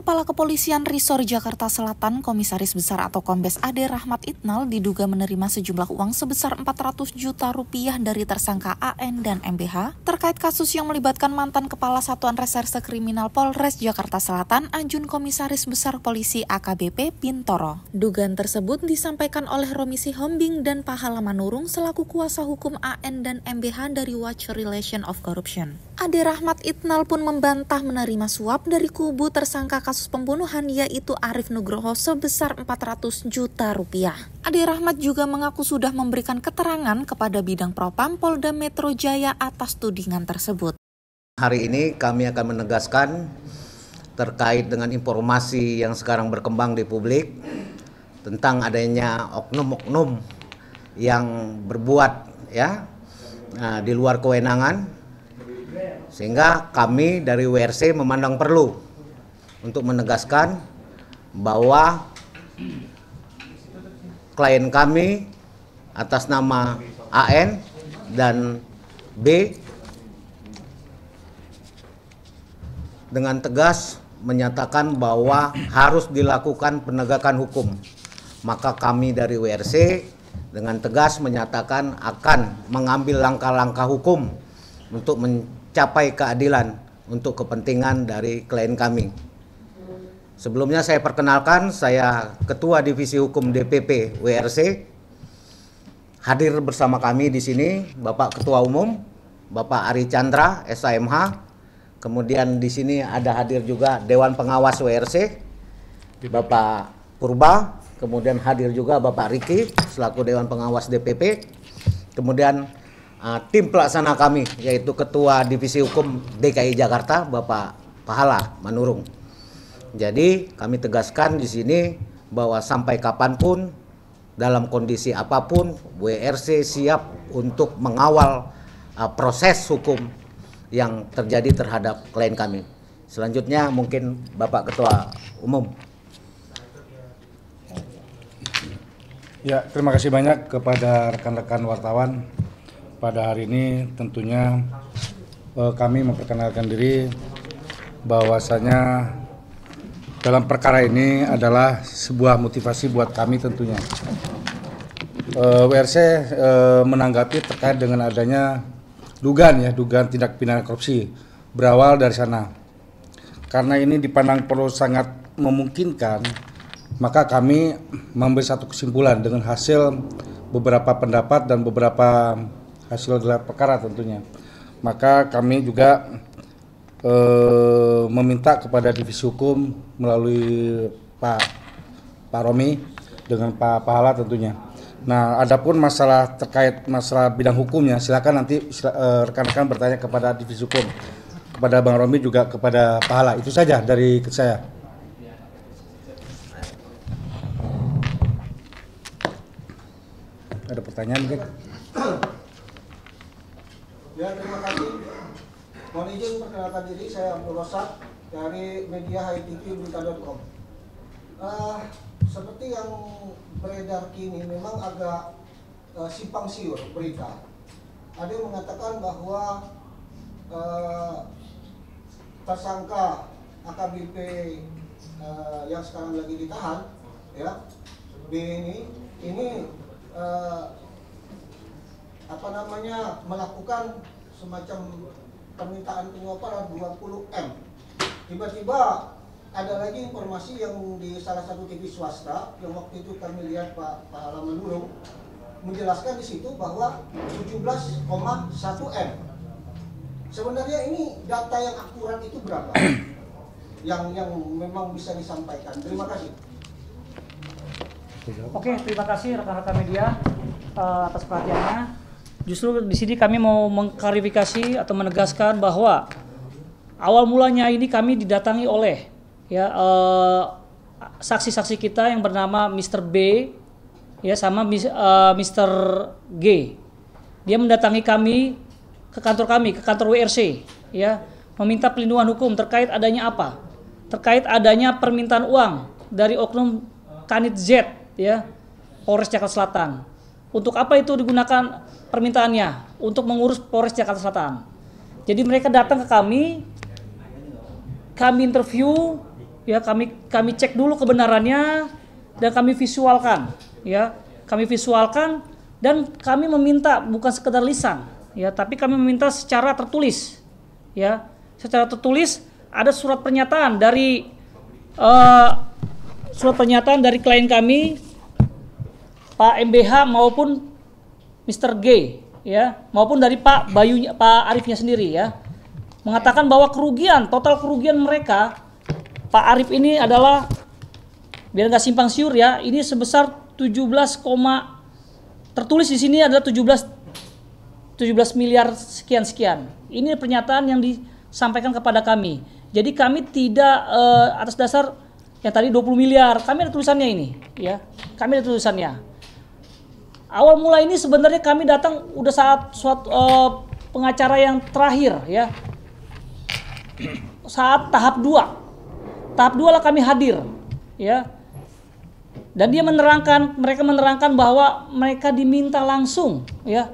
Kepala Kepolisian Resor Jakarta Selatan, Komisaris Besar atau Kombes Ade Rahmat Itnal diduga menerima sejumlah uang sebesar 400 juta rupiah dari tersangka AN dan MBH terkait kasus yang melibatkan mantan Kepala Satuan Reserse Kriminal Polres Jakarta Selatan, Ajun Komisaris Besar Polisi AKBP Bintoro. Dugaan tersebut disampaikan oleh Romi Sihombing dan Pahala Manurung selaku kuasa hukum AN dan MBH dari Watch Relation of Corruption. Ade Rahmat Itnal pun membantah menerima suap dari kubu tersangka kasus pembunuhan yaitu Arif Nugroho sebesar 400 juta rupiah. Ade Rahmat juga mengaku sudah memberikan keterangan kepada Bidang Propam Polda Metro Jaya atas tudingan tersebut. Hari ini kami akan menegaskan terkait dengan informasi yang sekarang berkembang di publik tentang adanya oknum-oknum yang berbuat di luar kewenangan, sehingga kami dari WRC memandang perlu untuk menegaskan bahwa klien kami atas nama AN dan B dengan tegas menyatakan bahwa harus dilakukan penegakan hukum. Maka kami dari WRC dengan tegas menyatakan akan mengambil langkah-langkah hukum untuk mencapai keadilan untuk kepentingan dari klien kami. Sebelumnya saya perkenalkan, saya Ketua Divisi Hukum DPP WRC. Hadir bersama kami di sini Bapak Ketua Umum, Bapak Ari Chandra, SAMH. Kemudian di sini ada hadir juga Dewan Pengawas WRC, Bapak Purba. Kemudian hadir juga Bapak Riki selaku Dewan Pengawas DPP. Kemudian tim pelaksana kami yaitu Ketua Divisi Hukum DKI Jakarta Bapak Pahala Manurung. Jadi kami tegaskan di sini bahwa sampai kapanpun dalam kondisi apapun WRC siap untuk mengawal proses hukum yang terjadi terhadap klien kami. Selanjutnya mungkin Bapak Ketua Umum. Ya, terima kasih banyak kepada rekan-rekan wartawan. Pada hari ini tentunya kami memperkenalkan diri bahwasanya dalam perkara ini adalah sebuah motivasi buat kami tentunya. WRC menanggapi terkait dengan adanya dugaan tindak pidana korupsi berawal dari sana. Karena ini dipandang perlu sangat memungkinkan, maka kami mengambil satu kesimpulan dengan hasil beberapa pendapat dan beberapa hasil gelar perkara tentunya. Maka kami juga meminta kepada divisi hukum melalui Pak Romi dengan Pak Pahala tentunya. Nah, adapun masalah terkait masalah bidang hukumnya, silakan nanti rekan-rekan bertanya kepada divisi hukum, kepada Bang Romi juga kepada Pahala. Itu saja dari saya. Ada pertanyaan mungkin? Ya, terima kasih. Mohon izin perkenalkan diri, saya Abdul Rosak dari media HiTV.com. Seperti yang beredar kini memang agak simpang siur berita. Ada yang mengatakan bahwa tersangka AKBP yang sekarang lagi ditahan, ya, B ini melakukan semacam permintaan penyuapan 20M. Tiba-tiba ada lagi informasi yang di salah satu TV swasta yang waktu itu kami lihat Pak Pahala Manurung menjelaskan di situ bahwa 17,1M. Sebenarnya ini data yang akurat itu berapa? yang memang bisa disampaikan. Terima kasih. Oke, terima kasih rekan-rekan media atas perhatiannya. Justru di sini kami mau mengklarifikasi atau menegaskan bahwa awal mulanya ini kami didatangi oleh saksi-saksi kita yang bernama Mr. B sama Mr. G. Dia mendatangi kami ke kantor WRC meminta pelindungan hukum terkait adanya apa? Terkait adanya permintaan uang dari oknum Kanit Z Polres Jakarta Selatan. Untuk apa itu digunakan permintaannya? Untuk mengurus Polres Jakarta Selatan. Jadi mereka datang ke kami interview, ya kami cek dulu kebenarannya dan kami visualkan, ya. Kami visualkan dan kami meminta bukan sekedar lisan, ya, tapi kami meminta secara tertulis, ya. Secara tertulis ada surat pernyataan dari klien kami Pak MBH maupun Mr. G, ya, maupun dari Pak Arifnya sendiri, ya, mengatakan bahwa total kerugian mereka, Pak Arif ini adalah, biar nggak simpang siur ya, ini sebesar 17, tertulis di sini adalah 17 miliar sekian. Ini pernyataan yang disampaikan kepada kami. Jadi kami tidak atas dasar yang tadi 20 miliar, kami ada tulisannya ini, ya. Kami ada tulisannya. Awal mula ini sebenarnya kami datang udah saat suatu pengacara yang terakhir, ya. Saat tahap 2. Tahap 2 lah kami hadir, ya. Dan mereka menerangkan bahwa mereka diminta langsung, ya.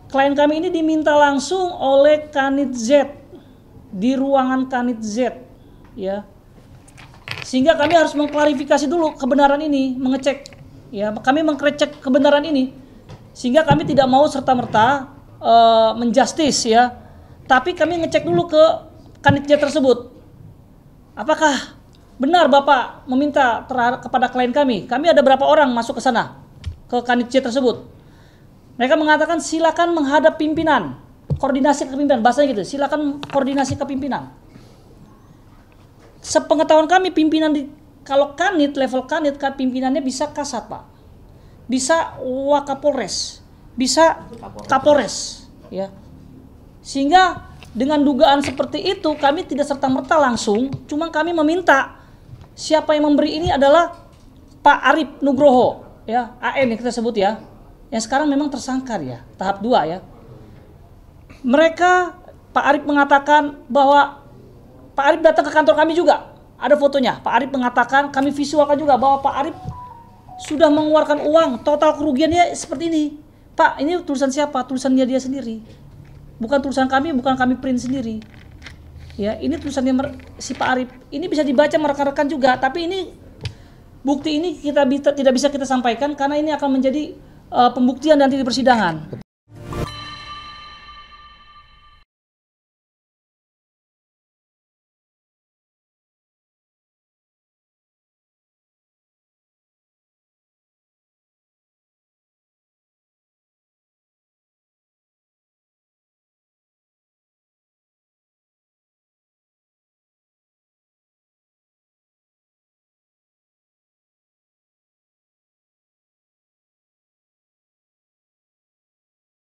Klien kami ini diminta langsung oleh Kanit Z di ruangan Kanit Z, ya. Sehingga kami harus mengklarifikasi dulu kebenaran ini, mengecek, ya. Kami mengecek kebenaran ini, sehingga kami tidak mau serta-merta menjustis, ya. Tapi kami ngecek dulu ke Kanit Z tersebut. Apakah benar Bapak meminta kepada klien kami? Kami ada berapa orang masuk ke sana, ke Kanit Z tersebut? Mereka mengatakan silakan menghadap pimpinan, koordinasi ke pimpinan, bahasanya gitu. Silakan koordinasi ke pimpinan. Sepengetahuan kami pimpinan kalau Kanit, level Kanit, pimpinannya bisa Kasat, Pak. Bisa Wakapolres, bisa Kapolres, ya. Sehingga dengan dugaan seperti itu kami tidak serta-merta langsung, cuma kami meminta siapa yang memberi ini adalah Pak Arif Nugroho, ya, AN yang kita sebut, ya. Yang sekarang memang tersangka, ya, tahap 2, ya. Pak Arif mengatakan bahwa Pak Arif datang ke kantor kami juga, ada fotonya. Pak Arif mengatakan, kami visualkan juga bahwa Pak Arif sudah mengeluarkan uang, total kerugiannya seperti ini. Pak, ini tulisan siapa? Tulisannya dia sendiri. Bukan tulisan kami, bukan kami print sendiri. Ya, ini tulisannya si Pak Arif. Ini bisa dibaca rekan-rekan juga, tapi ini bukti ini tidak bisa kita sampaikan karena ini akan menjadi pembuktian nanti di persidangan.